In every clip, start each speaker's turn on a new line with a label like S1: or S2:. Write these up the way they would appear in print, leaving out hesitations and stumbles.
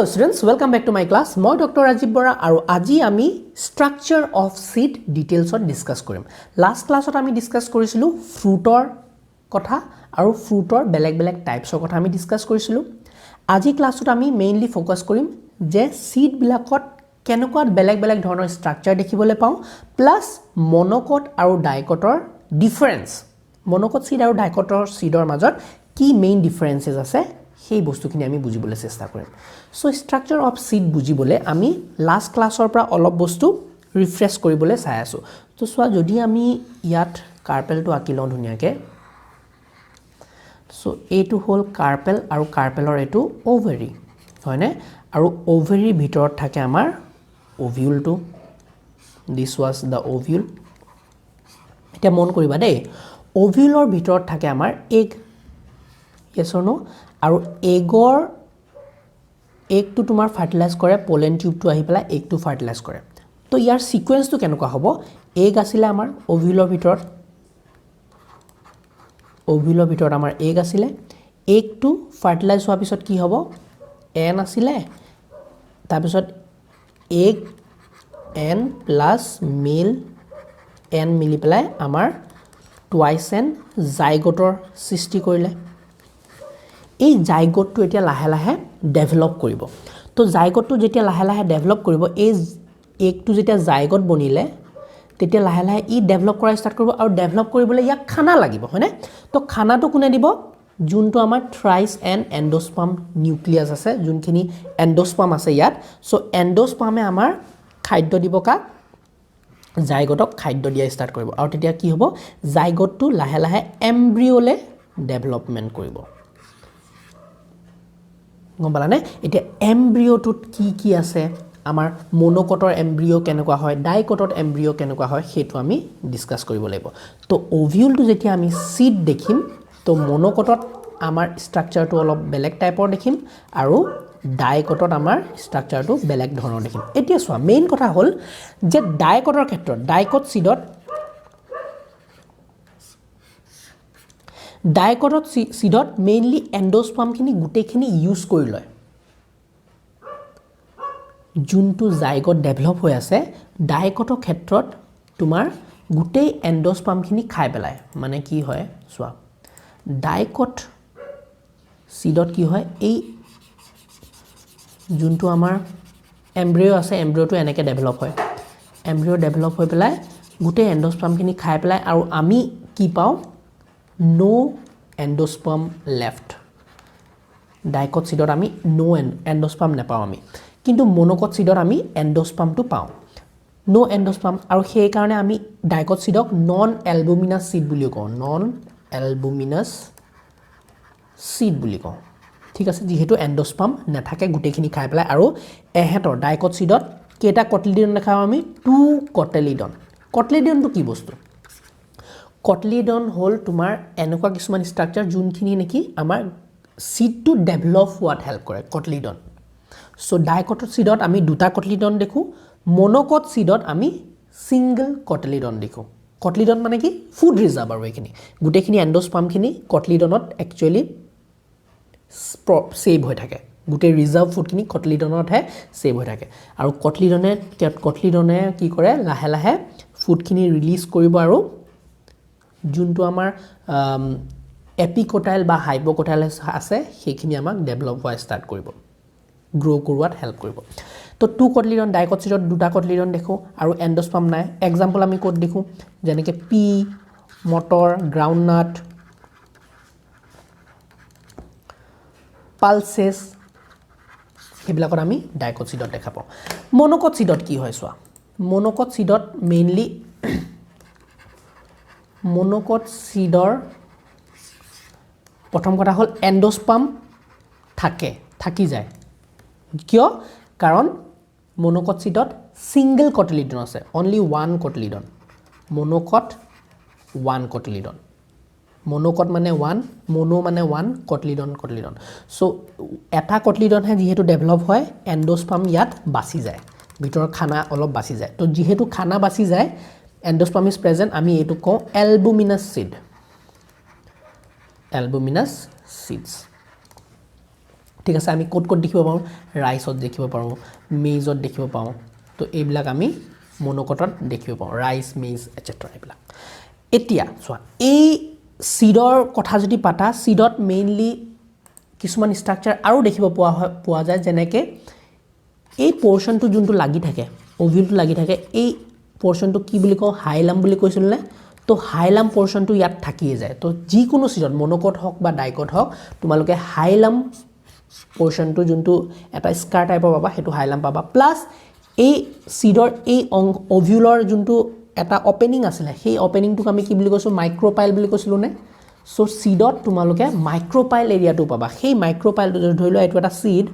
S1: Hello students, welcome back to my class. Moi Dr. Rajib Borah aru aji ami structure of seed details or discuss korim. Last class ot ami discuss korisilu fruit or kotha aru fruit or beleg types or kotha ami discuss korisilu. Aji class ot ami mainly focus korim je seed bilakot kenokot beleg dhonor structure dekhibole pau plus monocot aru dicot or difference. Monocot seed aru dicot or seed or major ki main differences ase সেই বস্তুখিনি আমি বুজিবলৈ চেষ্টা কৰিম so structure of seed বুজিবলৈ আমি last ক্লাছৰ পৰা অলপ বস্তু ৰিফ্ৰেশ কৰিবলৈ চাই আছো তো সোৱা যদি আমি ইয়াত কাৰ্পেলটো আঁকি লওঁ ধুনিয়াকে সো এটো হল কাৰ্পেল আৰু কাৰ্পেলৰ এটো ওভাৰি হয়নে আৰু ওভাৰিৰ ভিতৰত থাকে আমাৰ ওভিউলটো দিস ওয়াজ দা ওভিউল এটা মন কৰিবা দেই ওভিউলৰ ভিতৰত থাকে আমাৰ এগ yes or no আৰু এগৰ একটো তোমাৰ ফাৰ্টিলাইজ কৰে পোলেন টিউবটো আহি পেলা একটো ফাৰ্টিলাইজ কৰে তো ইয়াৰ সিকোয়েন্সটো কেনেকুৱা হ'ব এগ আছিল আমাৰ ওভিউলৰ ভিতৰত আমাৰ এগ আছিল একটো ফাৰ্টিলাইজ হোৱাৰ পিছত কি হ'ব এন আছিল তাৰ পিছত এগ এন প্লাস মেল এন মিলি পেলাই আমাৰ টুৱাইস এন জাইগোটৰ সৃষ্টি কৰিলে এই জাইগোটটো এতিয়া লাহে লাহে ডেভেলপ কৰিব তো জাইগোটটো যেতিয়া লাহে লাহে ডেভেলপ কৰিব এই একটো যেতিয়া জাইগোট বনিলে তেতিয়া লাহে লাহে ই ডেভেলপ কৰা ষ্টাৰ্ট কৰিব আৰু ডেভেলপ কৰিবলৈ ইয়াক খানা লাগিব হয়নে তো খানাটো কোনে দিব যোনটো আমাৰ থ্ৰাইস এন্ড এন্ডোস্পাম নিউক্লিয়াছ আছে যোনখিনি এন্ডোস্পাম আছে ইয়াত সো এন্ডোস্পামে আমাৰ খাদ্য দিব কা জাইগোটক খাদ্য দিয়া ষ্টাৰ্ট কৰিব আৰু তেতিয়া কি হ'ব জাইগোটটো লাহে লাহে এমব্ৰিঅলে ডেভেলপমেন্ট কৰিব গমলানে এতিয়া এমব্ৰিঅটোত কি আছে আমাৰ মনোকটৰ এমব্ৰিঅ কেনেকুৱা হয় ডাইকটৰ এমব্ৰিঅ কেনেকুৱা হয় হেতু আমি ডিসকাস কৰিব লাগিব তো ওভিউলটো যেতিয়া আমি সিড দেখিম তো মনোকটত আমাৰ স্ট্ৰাকচাৰটো অলপ বেলেগ টাইপৰ দেখিম আৰু ডাইকটত আমাৰ স্ট্ৰাকচাৰটো বেলেগ ধৰণৰ দেখিম এতিয়া সোৱা মেইন কথা হল যে ডাইকটৰ ক্ষেত্ৰত ডাইকট সিডত ডাইকটত সিডত মেইনলি এন্ডোস্পামখিনি গুটেখিনি ইউজ কৰি লয় যোনটো জাইগট ডেভেলপ হৈ আছে ডাইকটৰ ক্ষেত্ৰত তোমাৰ গুটে এন্ডোস্পামখিনি খাই পেলায় মানে কি হয় সোৱা ডাইকট সিডত কি হয় এই যোনটো আমাৰ এমব্ৰিঅ আছে এমব্ৰিঅটো এনেকে ডেভেলপ হয় এমব্ৰিঅ ডেভেলপ হৈ পেলাই গুটে এন্ডোস্পামখিনি খাই পেলায় আৰু আমি কি পাও no endosperm left dicot seedot ami no endosperm na pao ami kintu monocot seedot ami endosperm tu pao no endosperm aru he karone ami dicot seedok non albuminous seed buli ko non albuminous seed buli ko ঠিক আছে যেহেতু endosperm না থাকে গুটে খিনি খাই পেলাই আৰু এহেতৰ dicot seedot কেটা কটলিডন দেখাও আমি টু কটলিডন তো কি বস্তু কটলিডন হল তোমাৰ এনেকুৱা কিছুমান স্ট্ৰাকচাৰ যোনখিনি নেকি আমাৰ সিড টু ডেভেলপ হোৱাত হেল্প কৰে কটলিডন সো ডাইকট সিডত আমি দুটা কটলিডন দেখো মনোকট সিডত আমি সিঙ্গল কটলিডন দেখো কটলিডন মানে কি ফুড ৰিজাৰ্ভ আৰু এখিনি গুটেখিনি এন্ডোস্পামখিনি কটলিডনত একচুয়ালি সেভ হৈ থাকে গুটে ৰিজাৰ্ভ ফুডখিনি কটলিডনতহে সেভ হৈ থাকে আৰু কটলিডনে কি কৰে লাহে লাহে ফুডখিনি ৰিলিজ কৰিব আৰু যোনটো আমাৰ এপিকটাইল বা হাইপোকটাইল আছে সেইখিনি আমাক ডেভেলপ হোৱা ষ্টাৰ্ট কৰিব গ্ৰো কৰোৱাত হেল্প কৰিব তো টু কটলিডন ডাইকট সিডত দুটা কটলিডন দেখো আৰু এন্ডোস্পাম নাই এক্সাম্পল আমি কোড দেখো যেনেকে পি মটৰ গ্ৰাউণ্ডনাট পালসেস এইবিলাকত আমি ডাইকট সিডত দেখা পাওঁ মনোকট সিডত কি হয় সোৱা মনোকট সিডত মেইনলি মনোকট সিডৰ প্ৰথম কথা হল এন্ডোস্পাম থাকি যায় কিয় কাৰণ মনোকট সিডত সিঙ্গল কটলিডন আছে only one cotyledon monocot one cotyledon monocot মানে ওয়ান মনো মানে ওয়ান কটলিডন সো এটা কটলিডন হে যেহেতু ডেভেলপ হয় এন্ডোস্পাম ইয়াত বাছি যায় ভিতৰ খানা অলপ বাছি যায় তো যেহেতু খানা বাছি যায় endosperm is present ami etu ko albuminous seeds ঠিক আছে আমি কোড দেখিব পাৰোঁ ৰাইছত দেখিব পাৰোঁ মেজত দেখিব পাওঁ তো এইবিলাক আমি মনোকটত দেখিব পাওঁ ৰাইচ মেজ এটচেট্ৰা এইবিলাক এতিয়া চোৱা এই সিডৰ কথা যদি পাতা সিডত মেইনলি কিছুমান ষ্ট্ৰাকচাৰ আৰু দেখিব পোৱা যায় যেনেকৈ এই পোৰ্শনটো যোনটো লাগি থাকে ওভিলটো লাগি থাকে এই পোৰ্শনটো কি বুলি কওঁ হাইলাম বুলি কৈছিল নে তো হাইলাম পোৰ্শনটো ইয়াত থাকিয়ে যায় তো যিকোনো সিডত মনোকট হওক বা ডাইকট হওক তোমালোকে হাইলাম পোৰ্শনটো যোনটো এটা স্কাৰ টাইপৰ পাবা সেইটো হাইলাম পাবা প্লাস এই সিডৰ এই ওভিউলৰ যোনটো এটা ওপেনিং আছিলে সেই ওপেনিংটোক আমি কি বুলি কৈছো মাইক্ৰোপাইল বুলি কৈছিলো নে সো সিডত তোমালোকে মাইক্ৰোপাইল এৰিয়াটো পাবা সেই মাইক্ৰোপাইলটো ধৰি লোৱা এইটো এটা সিড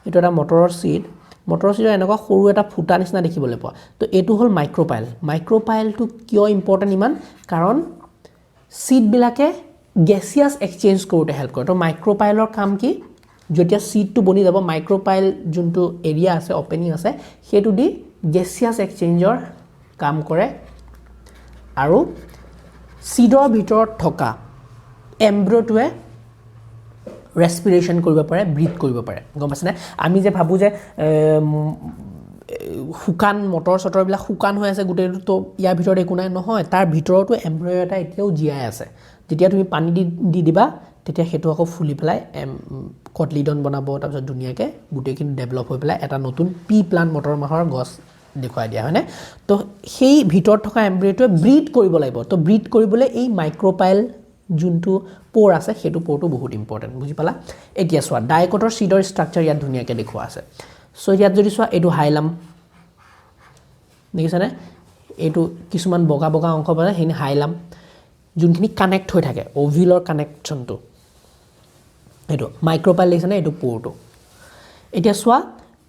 S1: এইটো এটা মটৰৰ সিডৰ এনেকুৱা সৰু এটা ফুটা নিচিনা দেখিবলৈ পোৱা তো এইটো হল মাইক্ৰোপাইলটো কিয় ইম্পৰ্টেন্ট ইমান কাৰণ সিড বিলাকে গেছিয়াছ এক্সচেঞ্জ কৰোতে হেল্প কৰে তো মাইক্ৰোপাইলৰ কাম কি যেতিয়া সিডটো বনি যাব মাইক্ৰোপাইল যোনটো এৰিয়া আছে ওপেনিং আছে হেতু দি গেছিয়াছ এক্সচেঞ্জৰ কাম কৰে আৰু সিডৰ ভিতৰত থকা এমব্ৰিঅটোৱে ৰেসপিৰেশন কৰিব পাৰে ব্ৰিথ কৰিব পাৰে গম পাছনে আমি যে ভাবু যে হুকান মটৰ সটৰ বিলাক হুকান হৈ আছে গুটেটো তো ইয়াৰ ভিতৰত একো নাই নহয় তাৰ ভিতৰতো এমব্ৰিঅ এটা এতিয়াও জিয়াই আছে যেতিয়া তুমি পানী দি দিবা তেতিয়া হেতু আকৌ ফুলি পেলাই কটলিডন বনাব তাৰ পিছত ধুনিয়াকে গুটেখিনি ডেভেলপ হৈ পেলাই এটা নতুন পি প্লান্ট মটৰ মাহৰ গছ দেখুৱাই দিয়া হয়নে তো সেই ভিতৰত থকা এমব্ৰিঅটোৱে ব্ৰিথ কৰিব লাগিব তো ব্ৰিথ কৰিবলৈ এই মাইক্ৰোপাইল যোনটো পোৰ আছে হেতু পোৰটো বহুত ইম্পৰ্টেন্ট বুজি পালা এতিয়া সোৱা ডাইকটৰ সিডৰ ষ্ট্ৰাকচাৰ ইয়াত ধুনিয়াকে দেখুৱা আছে সো ইয়াত যদি সোৱা এটো হাইলাম দেখিছানে এটো কিছুমান বগা অংশ পালে হেনি হাইলাম যোনখিনি কানেক্ট হৈ থাকে ওভিলৰ কানেকচনটো এটো মাইক্ৰোপাইল দেখিছানে এটো পোৰটো এতিয়া সোৱা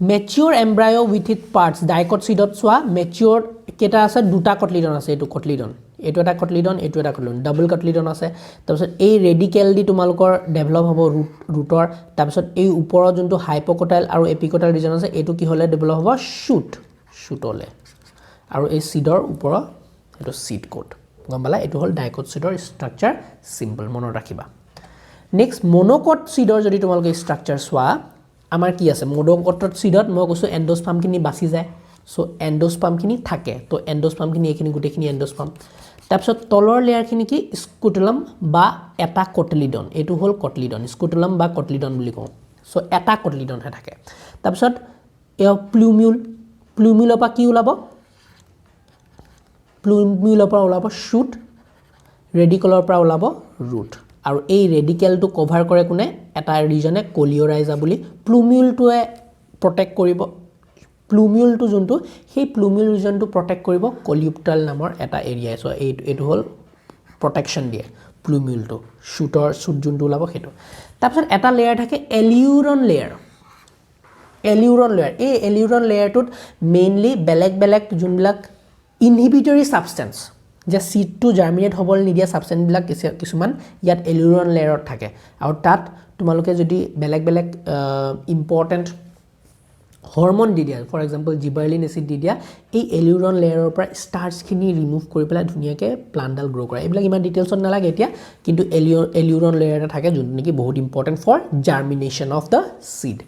S1: ম্যাচিউৰ এমব্ৰায়ো উইথ ইট পাৰ্টস ডাইকট সিডত সোৱা ম্যাচিউৰ কেটা আছে দুটা কটলিডন আছে এটো কটলিডন এটো এটা কটলিডন ডাবল কটলিডন আছে তাৰপিছত এই ৰেডিকেল দি তোমালোকৰ ডেভেলপ হ'ব ৰুটৰ তাৰপিছত এই ওপৰৰ যোনটো হাইপোকটাইল আৰু এপিকটাইল ৰিজন আছে এটো কি হলে ডেভেলপ হ'ব শুটলে আৰু এই সিডৰ ওপৰৰ এটো সিড কোড গম পালা এটো হল ডাইকট সিডৰ ষ্ট্ৰাকচাৰ সিম্পল মনত ৰাখিবা নেক্সট মনোকট সিডৰ যদি তোমালোকে ষ্ট্ৰাকচাৰ সোৱা আমাৰ কি আছে মনোকট সিডত মই কৈছো এন্ডোস্পাম খিনি বাছি যায় সো এন্ডোস্পাম খিনি থাকে তো এন্ডোস্পাম খিনি এখিনি গুটেখিনি এন্ডোস্পাম তাৰপিছত তলৰ লেয়াৰ খিনি কি স্কুটুলাম বা এটা কটলিডন এটো হল কটলিডন স্কুটুলাম বা কটলিডন বুলি কওঁ সো এটা কটলিডন হে থাকে তাৰপিছত এ প্লুমিউলৰ পৰা কি ওলাব প্লুমিউলৰ পৰা ওলাব শুট ৰেডিকলৰ পৰা ওলাব ৰুট আৰু এই ৰেডিকেলটো কভাৰ কৰে কোনে এটা ৰিজনে কলিঅৰাইজা বুলি প্লুমিউলটোৱে প্ৰটেক্ট কৰিব প্লুমিউলটো যোনটো সেই প্লুমিউল ৰিজনটো প্ৰটেক্ট কৰিব কলিউপ্টাল নামৰ এটা এৰিয়া সো এটো হল প্ৰটেকচন দিয়ে প্লুমিউলটো শুট যোনটো ওলাব হেতু তাৰপিছত এটা লেয়াৰ থাকে এলিউৰন লেয়াৰ এই এলিউৰন লেয়াৰটোত মেইনলি বেলেগ যোনবিলাক ইনহিবিটৰি সাবস্টেন্স যে সিডটো জাৰ্মিনেট হ'বল নিদিয়া সাবস্টেন্স বিলাক কিছুমান ইয়াত এলিউৰন লেয়াৰত থাকে আৰু তাত তোমালোকে যদি বেলেগ ইম্পৰ্টেন্ট হৰমন দি দিয়া ফৰ এক্সাম্পল জিবাৰলিন এসিড দি দিয়া এই এলিউৰন লেয়াৰৰ পৰা স্টাৰ্চ খিনি ৰিমুভ কৰি পেলাই ধুনিয়াকে প্লান্টডাল গ্ৰো কৰে এইবিলাক ইমান ডিটেইলছত নালাগে এতিয়া কিন্তু এলিউৰন লেয়াৰ এটা থাকে যোনটো নেকি বহুত important for germination of the seed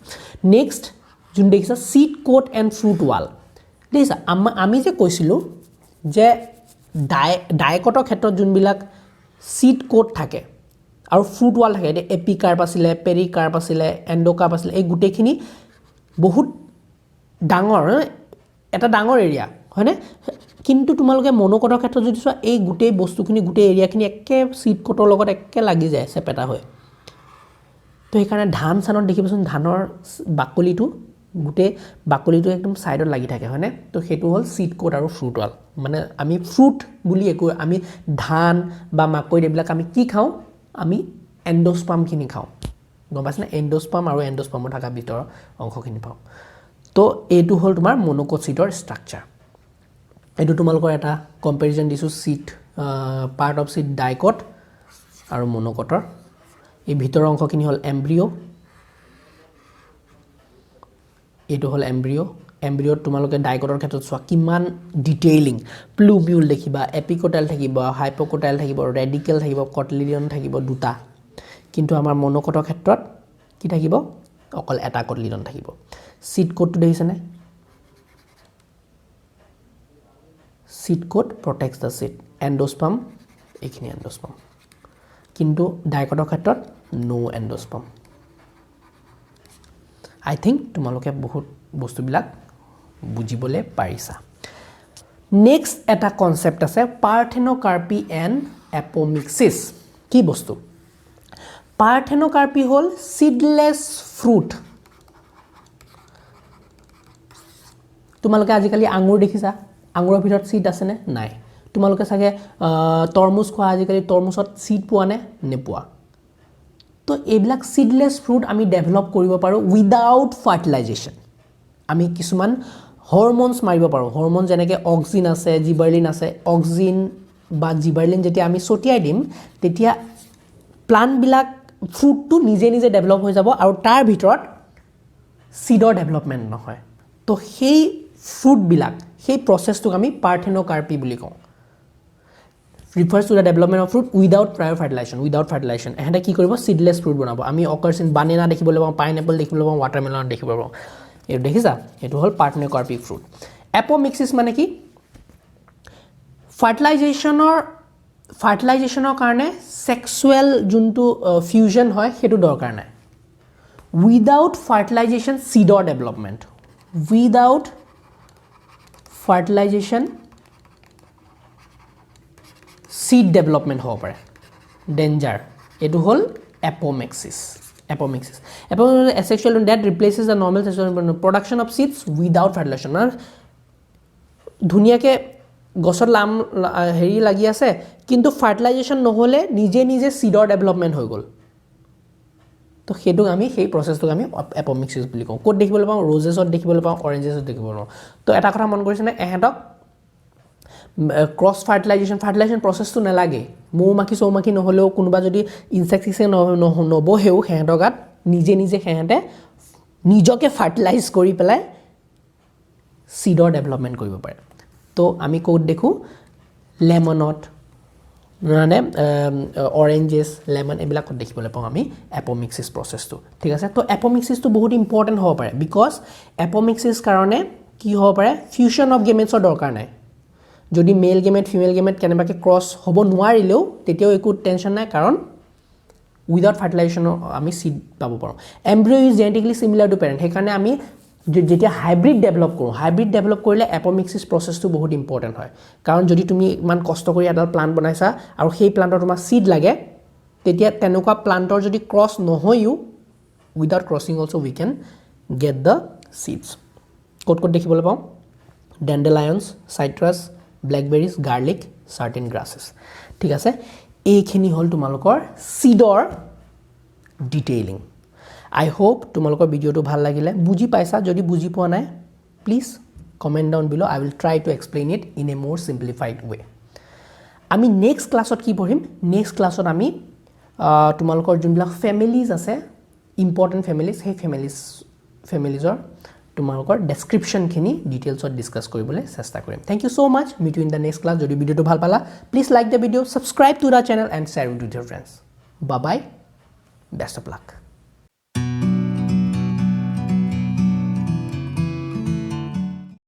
S1: next zone দেখিছা seed coat and fruit wall দেখিছা আমি যে কৈছিলো যে ডাইকটৰ ক্ষেত্ৰত যোনবিলাক সিড কোট থাকে আৰু ফ্ৰুট ৱাল থাকে এপিকাৰ্প আছিলে পেৰিকাৰ্প আছিলে এন্ডোকাৰ্প আছিলে এই গুটেখিনি বহুত ডাঙৰ এটা ডাঙৰ এৰিয়া হয়নে কিন্তু তোমালোকে মনোকটৰ ক্ষেত্ৰত যদি চোৱা এই গুটে বস্তুখিনি গুটে এৰিয়াখিনি একে সিড কোটৰ লগত একে লাগি যায় সেপেটা হয় তো এইকাৰণে ধান চানত দেখিবচোন ধানৰ বাকলিটো গুটে বাকলিটো একদম সাইডত লাগি থাকে হয়নে তো হেতু হল সিড কোট আৰু ফ্ৰুট ৱাল মানে আমি ফ্ৰুট বুলি একো আমি ধান বা মাকৈ এইবিলাক আমি কি খাওঁ আমি এন্ডোস্পাম খিনি খাওঁ গম পাছনে এন্ডোস্পাম আৰু এন্ডোস্পামৰ থকা ভিতৰৰ অংশখিনি পাওঁ তো এইটো হল তোমাৰ মনোকট সিডৰ ষ্ট্ৰাকচাৰ এইটো তোমালোকৰ এটা কম্পেৰিজন দিছো seed part of seed dicot আৰু মনোকটৰ এই ভিতৰৰ অংশখিনি হল এমব্ৰিঅ এইটো হল এমব্ৰিঅ তোমালোকে ডাইকটৰ ক্ষেত্ৰত চোৱা কিমান ডিটেইলিং প্লুমিউল দেখিবা এপিকটাইল থাকিব হাইপোকটাইল থাকিব ৰেডিকেল থাকিব কটলিডন থাকিব দুটা কিন্তু আমাৰ মনোকটৰ ক্ষেত্ৰত কি থাকিব অকল এটা কটলিডন থাকিব সিড কোডটো দেখিছেনে seed coat protects the seed endosperm এখিনি endosperm কিন্তু ডাইকটৰ ক্ষেত্ৰত no endosperm I think তোমালোকে বহুত বস্তুবিলাক বুজিবলে পাৰিছা নেক্সট এটা কনসেপ্ট আছে parthenocarpy and apomixis কি বস্তু parthenocarpy হল seedless fruit তোমালোকে আজিকালি আঙুৰ দেখিছা আঙুৰৰ ভিতৰত সিড আছে নে নাই তোমালোকে সাগে তৰমুজ খোৱা আজিকালি তৰমুজত সিড পোৱা নে নেপোৱা তো এইবিলাক সিডলেস ফ্ৰুট আমি ডেভেলপ কৰিব পাৰো উইদাউট ফাৰ্টিলাইজেশন আমি কিছুমান হৰমোনস মাৰিব পাৰো হৰমোন যেনেকে অক্সিন আছে জিবাৰলিন আছে অক্সিন বা জিবাৰলিন যেতিয়া আমি ছটিয়াই দিম তেতিয়া প্লান্ট বিলাক ফ্ৰুটটো নিজে নিজে ডেভেলপ হৈ যাব আৰু তাৰ ভিতৰত সিডৰ ডেভেলপমেন্ট নহয় তো সেই ফ্ৰুট বিলাক সেই প্ৰসেসটোক আমি parthenocarpy বুলি কওঁ refers to the development of fruit without prior fertilization এহেতে কি কৰিব seedless fruit বনাব আমি অকাৰ্ছ ইন banana দেখিবলৈ পাওঁ পাইনএপল দেখিবলৈ পাওঁ watermelon দেখিবলৈ পাওঁ এই দেখিছা এটো হল parthenocarpy fruit apomixis মানে কি ফাৰ্টিলাইজেশনৰ কাৰণে সেক্সুৱেল যোনটো ফিউজন হয় হেতু দৰকাৰ নাই without fertilization seedor development without fertilization seed development ho pare danger etu hol apomixis asexual that replaces the normal sexual production of seeds without fertilization dhuniya ke gosor lam heri lagi ase kintu fertilization nohole nije seedor development hoi gol তো হেতু আমি সেই প্ৰসেসটো আমি apomixis বুলি কওঁ code দেখিবলৈ পাওঁ ৰজেছত দেখিবলৈ পাওঁ অৰেঞ্জেছত দেখিবলৈ পাওঁ তো এটা কথা মন কৰিছে নে এহেতক ক্ৰছ ফাৰ্টিলাইজেশন প্ৰসেসটো নালাগে মৌমাখি চৌমাখি নহলেও কোনোবা যদি ইনসেক্টিসাইড নবহেও হেহেতৰ গাত নিজে হেহেতে নিজকে ফাৰ্টিলাইজ কৰি পেলাই সিডৰ ডেভেলপমেন্ট কৰিব পাৰে তো আমি কোড দেখো লেমনত মানে অৰেঞ্জেস লেমন এবিলাক দেখিবলৈ পাওঁ আমি apomixis প্ৰসেসটো ঠিক আছে তো apomixis তো বহুত ইম্পৰ্টেন্ট হ'ব পাৰে বিকজ apomixis কাৰণে কি হ'ব পাৰে ফিউজন অফ গেমেটছৰ দৰকাৰ নাই যদি মেল গেমেট ফিমেল গেমেট কেনেবাকে ক্ৰছ হ'ব নোৱাৰিলেও তেতিয়াও একো টেনশন নাই কাৰণ উইদাউট ফাৰ্টিলাইজেশন আমি সিড পাব পাৰো এমব্ৰিও ইজ জেনেটিক্যালি সিমিলাৰ টু প্যাৰেন্ট হেকাৰণে আমি যেতিয়া হাইব্ৰিড ডেভেলপ কৰিলে apomixis প্ৰসেসটো বহুত ইম্পৰ্টেন্ট হয় কাৰণ যদি তুমি ইমান কষ্ট কৰি এডাল প্লান্ট বনাইছা আৰু সেই প্লান্টৰ তোমাৰ সিড লাগে তেতিয়া তেনেকুৱা প্লান্টৰ যদি ক্ৰছ নহয়ও without crossing also we can get the seeds কোড দেখিবলৈ পাওঁ ড্যান্ডেলায়ন্স সাইট্ৰাছ ব্ল্যাকবেৰিজ গাৰ্লিক সাৰ্টেন গ্ৰাসেস ঠিক আছে এইখিনি হল তোমালোকৰ সিডৰ ডিটেইলিং I hope তোমালোকৰ ভিডিওটো ভাল লাগিলে বুজি পাইছা যদি বুজি পোৱা নাই প্লিজ কমেন্ট ডাউন বিলো I will try to explain it in a more simplified way আমি নেক্সট ক্লাছত কি পঢ়িম নেক্সট ক্লাছত আমি তোমালোকৰ যোনবিলাক ফ্যামিলিজ আছে ইম্পৰ্টেন্ট ফ্যামিলিজ সেই ফ্যামিলিজৰ তোমালোকৰ ডেসক্ৰিপচন খিনি ডিটেইলছত ডিসকাস কৰিবলৈ চেষ্টা কৰিম thank you so much meet you in the next class যদি ভিডিওটো ভাল পালা please like the video subscribe to the channel and share with your friends bye bye best of luck